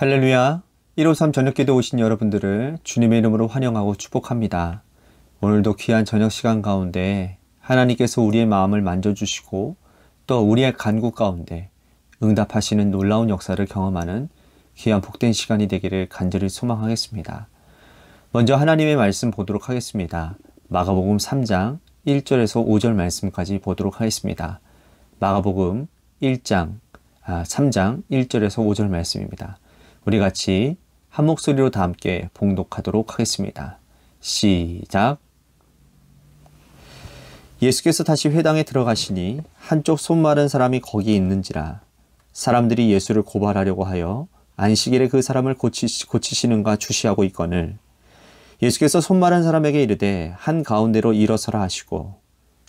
할렐루야. 153 저녁기도 오신 여러분들을 주님의 이름으로 환영하고 축복합니다. 오늘도 귀한 저녁 시간 가운데 하나님께서 우리의 마음을 만져주시고 또 우리의 간구 가운데 응답하시는 놀라운 역사를 경험하는 귀한 복된 시간이 되기를 간절히 소망하겠습니다. 먼저 하나님의 말씀 보도록 하겠습니다. 마가복음 3장 1절에서 5절 말씀까지 보도록 하겠습니다. 마가복음 3장 1절에서 5절 말씀입니다. 우리 같이 한 목소리로 다 함께 봉독하도록 하겠습니다. 시작. 예수께서 다시 회당에 들어가시니 한쪽 손 마른 사람이 거기 있는지라. 사람들이 예수를 고발하려고 하여 안식일에 그 사람을 고치시는가 주시하고 있거늘. 예수께서 손 마른 사람에게 이르되 한 가운데로 일어서라 하시고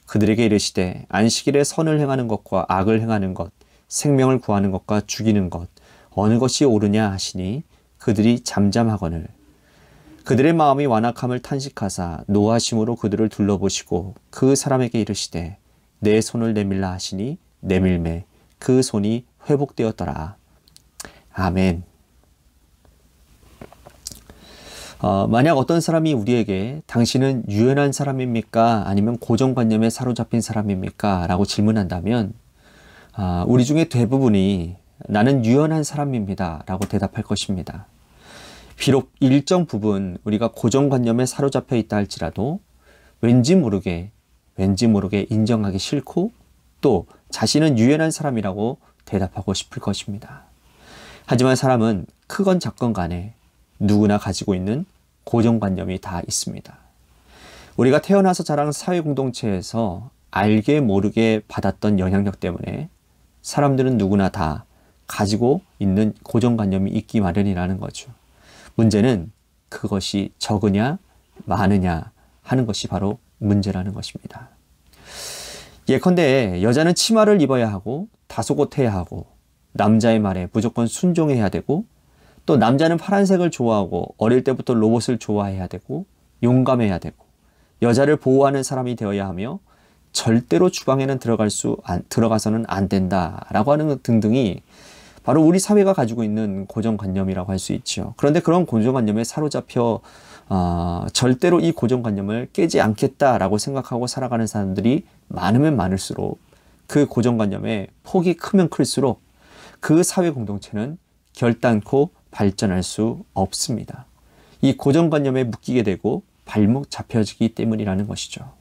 그들에게 이르시되 안식일에 선을 행하는 것과 악을 행하는 것, 생명을 구하는 것과 죽이는 것 어느 것이 옳으냐 하시니 그들이 잠잠하거늘. 그들의 마음이 완악함을 탄식하사 노하심으로 그들을 둘러보시고 그 사람에게 이르시되 내 손을 내밀라 하시니 내밀매 그 손이 회복되었더라. 아멘. 만약 어떤 사람이 우리에게 당신은 유연한 사람입니까? 아니면 고정관념에 사로잡힌 사람입니까? 라고 질문한다면 우리 중에 대부분이 나는 유연한 사람입니다 라고 대답할 것입니다. 비록 일정 부분 우리가 고정관념에 사로잡혀 있다 할지라도 왠지 모르게 인정하기 싫고 또 자신은 유연한 사람이라고 대답하고 싶을 것입니다. 하지만 사람은 크건 작건 간에 누구나 가지고 있는 고정관념이 다 있습니다. 우리가 태어나서 자란 사회공동체에서 알게 모르게 받았던 영향력 때문에 사람들은 누구나 다 가지고 있는 고정관념이 있기 마련이라는 거죠. 문제는 그것이 적으냐 많으냐 하는 것이 바로 문제라는 것입니다. 예컨대 여자는 치마를 입어야 하고 다소곳해야 하고 남자의 말에 무조건 순종해야 되고 또 남자는 파란색을 좋아하고 어릴 때부터 로봇을 좋아해야 되고 용감해야 되고 여자를 보호하는 사람이 되어야 하며 절대로 주방에는 들어가서는 안 된다라고 하는 것 등등이 바로 우리 사회가 가지고 있는 고정관념이라고 할 수 있죠. 그런데 그런 고정관념에 사로잡혀 절대로 이 고정관념을 깨지 않겠다라고 생각하고 살아가는 사람들이 많으면 많을수록 그 고정관념의 폭이 크면 클수록 그 사회 공동체는 결단코 발전할 수 없습니다. 이 고정관념에 묶이게 되고 발목 잡혀지기 때문이라는 것이죠.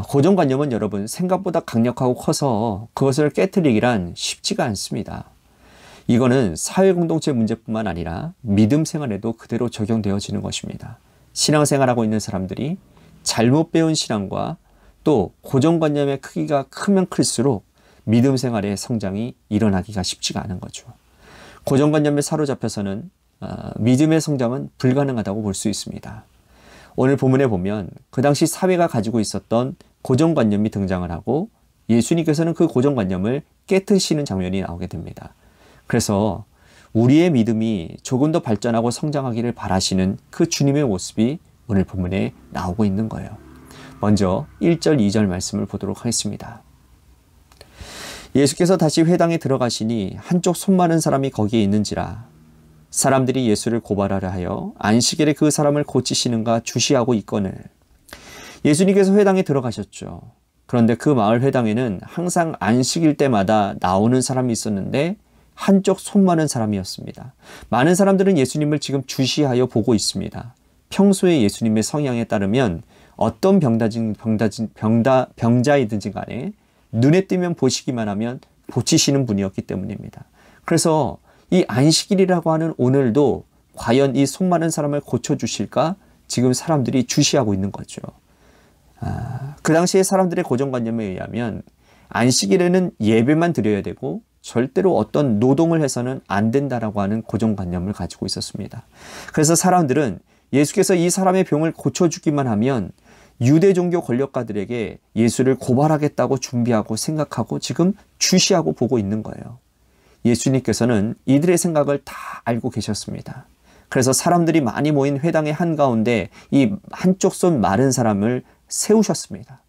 고정관념은 여러분 생각보다 강력하고 커서 그것을 깨트리기란 쉽지가 않습니다. 이거는 사회공동체 문제뿐만 아니라 믿음 생활에도 그대로 적용되어지는 것입니다. 신앙생활하고 있는 사람들이 잘못 배운 신앙과 또 고정관념의 크기가 크면 클수록 믿음 생활의 성장이 일어나기가 쉽지가 않은 거죠. 고정관념에 사로잡혀서는 믿음의 성장은 불가능하다고 볼 수 있습니다. 오늘 본문에 보면 그 당시 사회가 가지고 있었던 고정관념이 등장을 하고 예수님께서는 그 고정관념을 깨트리시는 장면이 나오게 됩니다. 그래서 우리의 믿음이 조금 더 발전하고 성장하기를 바라시는 그 주님의 모습이 오늘 본문에 나오고 있는 거예요. 먼저 1절, 2절 말씀을 보도록 하겠습니다. 예수께서 다시 회당에 들어가시니 한쪽 손 마른 사람이 거기에 있는지라. 사람들이 예수를 고발하려 하여 안식일에 그 사람을 고치시는가 주시하고 있거늘. 예수님께서 회당에 들어가셨죠. 그런데 그 마을 회당에는 항상 안식일 때마다 나오는 사람이 있었는데 한쪽 손 마른 사람이었습니다. 많은 사람들은 예수님을 지금 주시하여 보고 있습니다. 평소에 예수님의 성향에 따르면 어떤 병자이든지 간에 눈에 띄면 보시기만 하면 고치시는 분이었기 때문입니다. 그래서 이 안식일이라고 하는 오늘도 과연 이 손 마른 사람을 고쳐주실까? 지금 사람들이 주시하고 있는 거죠. 그 당시에 사람들의 고정관념에 의하면 안식일에는 예배만 드려야 되고 절대로 어떤 노동을 해서는 안 된다라고 하는 고정관념을 가지고 있었습니다. 그래서 사람들은 예수께서 이 사람의 병을 고쳐주기만 하면 유대 종교 권력가들에게 예수를 고발하겠다고 준비하고 생각하고 지금 주시하고 보고 있는 거예요. 예수님께서는 이들의 생각을 다 알고 계셨습니다. 그래서 사람들이 많이 모인 회당의 한가운데 이 한쪽 손 마른 사람을 세우셨습니다.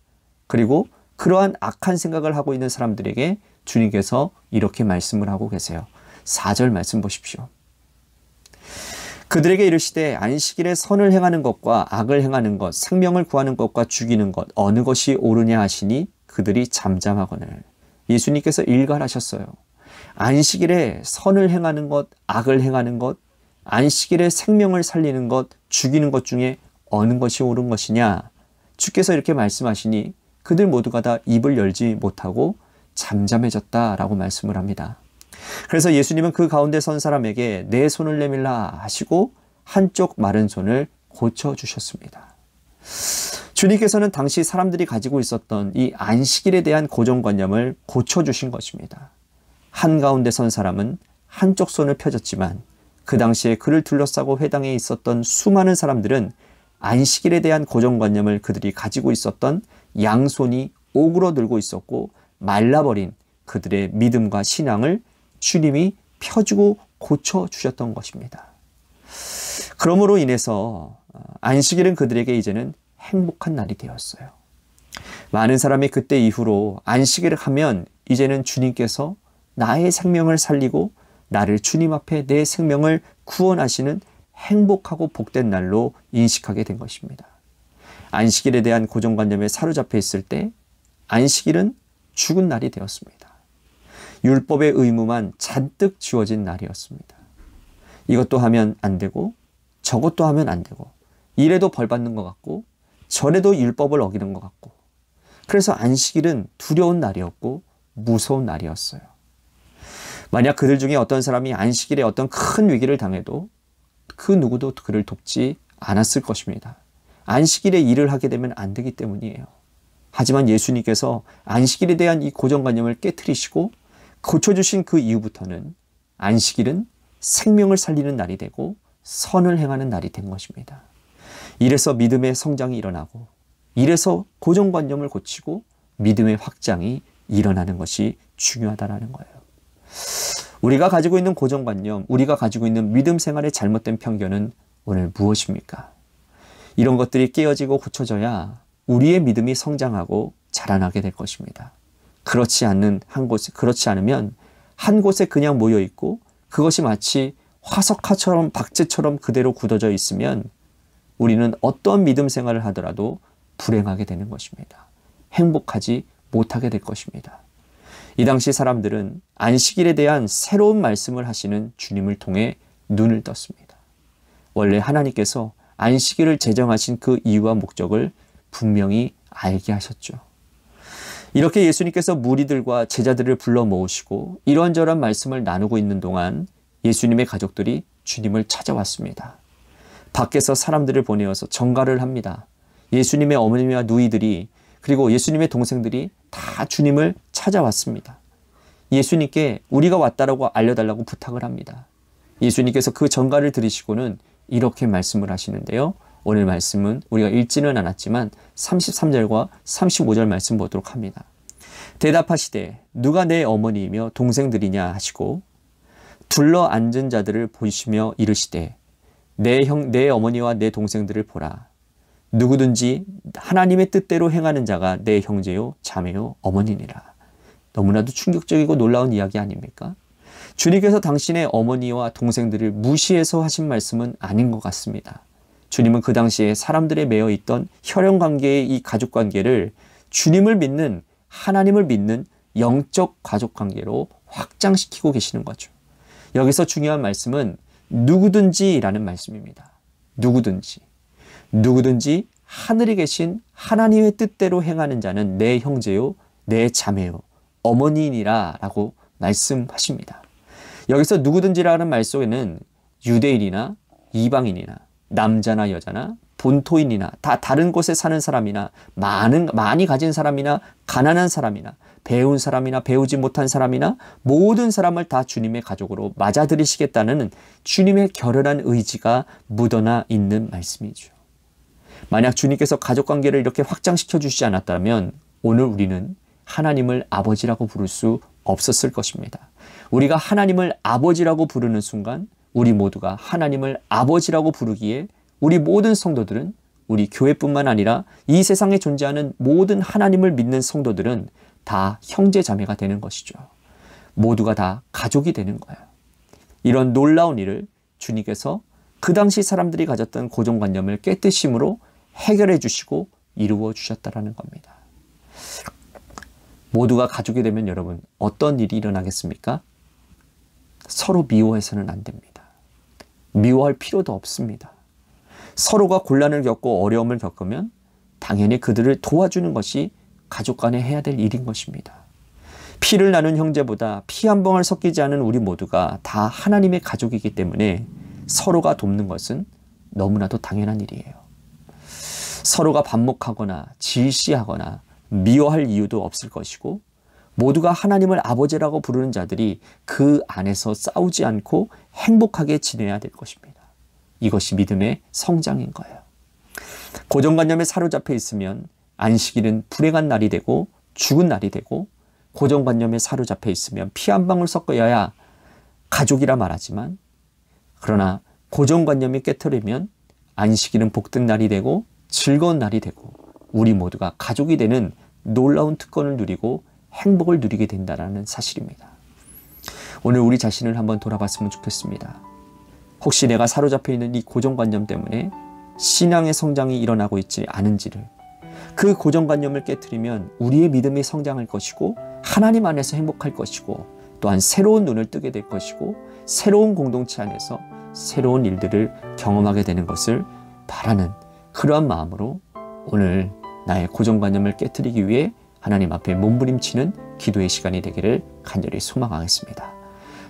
그리고 그러한 악한 생각을 하고 있는 사람들에게 주님께서 이렇게 말씀을 하고 계세요. 4절 말씀 보십시오. 그들에게 이르시되 안식일에 선을 행하는 것과 악을 행하는 것, 생명을 구하는 것과 죽이는 것 어느 것이 옳으냐 하시니 그들이 잠잠하거늘. 예수님께서 일갈하셨어요. 안식일에 선을 행하는 것, 악을 행하는 것, 안식일에 생명을 살리는 것, 죽이는 것 중에 어느 것이 옳은 것이냐? 주께서 이렇게 말씀하시니 그들 모두가 다 입을 열지 못하고 잠잠해졌다라고 말씀을 합니다. 그래서 예수님은 그 가운데 선 사람에게 내 손을 내밀라 하시고 한쪽 마른 손을 고쳐주셨습니다. 주님께서는 당시 사람들이 가지고 있었던 이 안식일에 대한 고정관념을 고쳐주신 것입니다. 한가운데 선 사람은 한쪽 손을 펴졌지만 그 당시에 그를 둘러싸고 회당에 있었던 수많은 사람들은 안식일에 대한 고정관념을 그들이 가지고 있었던 양손이 오그러들고 있었고 말라버린 그들의 믿음과 신앙을 주님이 펴주고 고쳐주셨던 것입니다. 그러므로 인해서 안식일은 그들에게 이제는 행복한 날이 되었어요. 많은 사람이 그때 이후로 안식일을 하면 이제는 주님께서 나의 생명을 살리고 나를 주님 앞에 내 생명을 구원하시는 행복하고 복된 날로 인식하게 된 것입니다. 안식일에 대한 고정관념에 사로잡혀 있을 때 안식일은 죽은 날이 되었습니다. 율법의 의무만 잔뜩 지워진 날이었습니다. 이것도 하면 안 되고 저것도 하면 안 되고 이래도 벌 받는 것 같고 저래도 율법을 어기는 것 같고 그래서 안식일은 두려운 날이었고 무서운 날이었어요. 만약 그들 중에 어떤 사람이 안식일에 어떤 큰 위기를 당해도 그 누구도 그를 돕지 않았을 것입니다. 안식일에 일을 하게 되면 안 되기 때문이에요. 하지만 예수님께서 안식일에 대한 이 고정관념을 깨트리시고 고쳐주신 그 이후부터는 안식일은 생명을 살리는 날이 되고 선을 행하는 날이 된 것입니다. 이래서 믿음의 성장이 일어나고 이래서 고정관념을 고치고 믿음의 확장이 일어나는 것이 중요하다는 거예요. 우리가 가지고 있는 고정관념, 우리가 가지고 있는 믿음 생활의 잘못된 편견은 오늘 무엇입니까? 이런 것들이 깨어지고 고쳐져야 우리의 믿음이 성장하고 자라나게 될 것입니다. 그렇지 않으면 한 곳에 그냥 모여 있고 그것이 마치 화석화처럼 박제처럼 그대로 굳어져 있으면 우리는 어떤 믿음 생활을 하더라도 불행하게 되는 것입니다. 행복하지 못하게 될 것입니다. 이 당시 사람들은 안식일에 대한 새로운 말씀을 하시는 주님을 통해 눈을 떴습니다. 원래 하나님께서 안식일을 제정하신 그 이유와 목적을 분명히 알게 하셨죠. 이렇게 예수님께서 무리들과 제자들을 불러 모으시고 이런저런 말씀을 나누고 있는 동안 예수님의 가족들이 주님을 찾아왔습니다. 밖에서 사람들을 보내어서 전가를 합니다. 예수님의 어머니와 누이들이 그리고 예수님의 동생들이 다 주님을 찾아왔습니다. 예수님께 우리가 왔다라고 알려달라고 부탁을 합니다. 예수님께서 그 전가를 들으시고는 이렇게 말씀을 하시는데요. 오늘 말씀은 우리가 읽지는 않았지만 33절과 35절 말씀 보도록 합니다. 대답하시되 누가 내 어머니이며 동생들이냐 하시고 둘러 앉은 자들을 보시며 이르시되 내 어머니와 내 동생들을 보라. 누구든지 하나님의 뜻대로 행하는 자가 내 형제요 자매요 어머니니라. 너무나도 충격적이고 놀라운 이야기 아닙니까? 주님께서 당신의 어머니와 동생들을 무시해서 하신 말씀은 아닌 것 같습니다. 주님은 그 당시에 사람들에 매여 있던 혈연관계의 이 가족관계를 주님을 믿는 하나님을 믿는 영적 가족관계로 확장시키고 계시는 거죠. 여기서 중요한 말씀은 누구든지라는 말씀입니다. 누구든지 하늘에 계신 하나님의 뜻대로 행하는 자는 내 형제요 내 자매요 어머니이니라 라고 말씀하십니다. 여기서 누구든지라는 말 속에는 유대인이나 이방인이나 남자나 여자나 본토인이나 다 다른 곳에 사는 사람이나 많이 가진 사람이나 가난한 사람이나 배운 사람이나 배우지 못한 사람이나 모든 사람을 다 주님의 가족으로 맞아들이시겠다는 주님의 결연한 의지가 묻어나 있는 말씀이죠. 만약 주님께서 가족관계를 이렇게 확장시켜 주시지 않았다면 오늘 우리는 하나님을 아버지라고 부를 수 없었을 것입니다. 우리가 하나님을 아버지라고 부르는 순간 우리 모두가 하나님을 아버지라고 부르기에 우리 모든 성도들은 우리 교회뿐만 아니라 이 세상에 존재하는 모든 하나님을 믿는 성도들은 다 형제 자매가 되는 것이죠. 모두가 다 가족이 되는 거예요. 이런 놀라운 일을 주님께서 그 당시 사람들이 가졌던 고정관념을 깨뜨심으로 해결해 주시고 이루어 주셨다라는 겁니다. 모두가 가족이 되면 여러분 어떤 일이 일어나겠습니까? 서로 미워해서는 안 됩니다. 미워할 필요도 없습니다. 서로가 곤란을 겪고 어려움을 겪으면 당연히 그들을 도와주는 것이 가족 간에 해야 될 일인 것입니다. 피를 나눈 형제보다 피 한 방울 섞이지 않은 우리 모두가 다 하나님의 가족이기 때문에 서로가 돕는 것은 너무나도 당연한 일이에요. 서로가 반목하거나 질시하거나 미워할 이유도 없을 것이고 모두가 하나님을 아버지라고 부르는 자들이 그 안에서 싸우지 않고 행복하게 지내야 될 것입니다. 이것이 믿음의 성장인 거예요. 고정관념에 사로잡혀 있으면 안식일은 불행한 날이 되고 죽은 날이 되고 고정관념에 사로잡혀 있으면 피 한 방울 섞어야 가족이라 말하지만 그러나 고정관념이 깨트리면 안식일은 복된 날이 되고 즐거운 날이 되고 우리 모두가 가족이 되는 놀라운 특권을 누리고 행복을 누리게 된다는 사실입니다. 오늘 우리 자신을 한번 돌아봤으면 좋겠습니다. 혹시 내가 사로잡혀 있는 이 고정관념 때문에 신앙의 성장이 일어나고 있지 않은지를, 그 고정관념을 깨트리면 우리의 믿음이 성장할 것이고 하나님 안에서 행복할 것이고 또한 새로운 눈을 뜨게 될 것이고 새로운 공동체 안에서 새로운 일들을 경험하게 되는 것을 바라는 그러한 마음으로 오늘 나의 고정관념을 깨트리기 위해 하나님 앞에 몸부림치는 기도의 시간이 되기를 간절히 소망하겠습니다.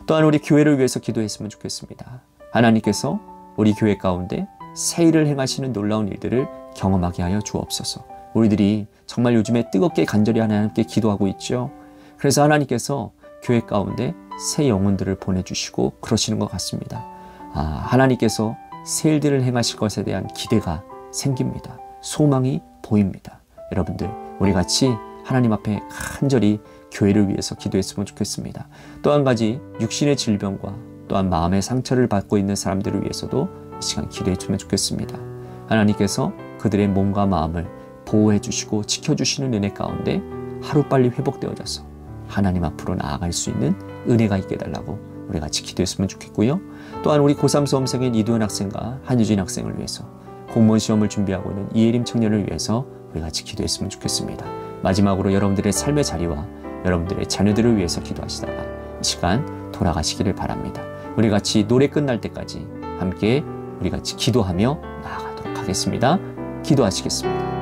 또한 우리 교회를 위해서 기도했으면 좋겠습니다. 하나님께서 우리 교회 가운데 새 일을 행하시는 놀라운 일들을 경험하게 하여 주옵소서. 우리들이 정말 요즘에 뜨겁게 간절히 하나님께 기도하고 있죠. 그래서 하나님께서 교회 가운데 새 영혼들을 보내주시고 그러시는 것 같습니다. 하나님께서 새 일들을 행하실 것에 대한 기대가 생깁니다. 소망이 보입니다. 여러분들 우리 같이 하나님 앞에 간절히 교회를 위해서 기도했으면 좋겠습니다. 또 한 가지 육신의 질병과 또한 마음의 상처를 받고 있는 사람들을 위해서도 이 시간 기도해 주면 좋겠습니다. 하나님께서 그들의 몸과 마음을 보호해 주시고 지켜주시는 은혜 가운데 하루빨리 회복되어져서 하나님 앞으로 나아갈 수 있는 은혜가 있게 해달라고 우리 같이 기도했으면 좋겠고요. 또한 우리 고3 수험생인 이도현 학생과 한유진 학생을 위해서 공무원 시험을 준비하고 있는 이예림 청년을 위해서 우리 같이 기도했으면 좋겠습니다. 마지막으로 여러분들의 삶의 자리와 여러분들의 자녀들을 위해서 기도하시다가 이 시간 돌아가시기를 바랍니다. 우리 같이 노래 끝날 때까지 함께 우리 같이 기도하며 나아가도록 하겠습니다. 기도하시겠습니다.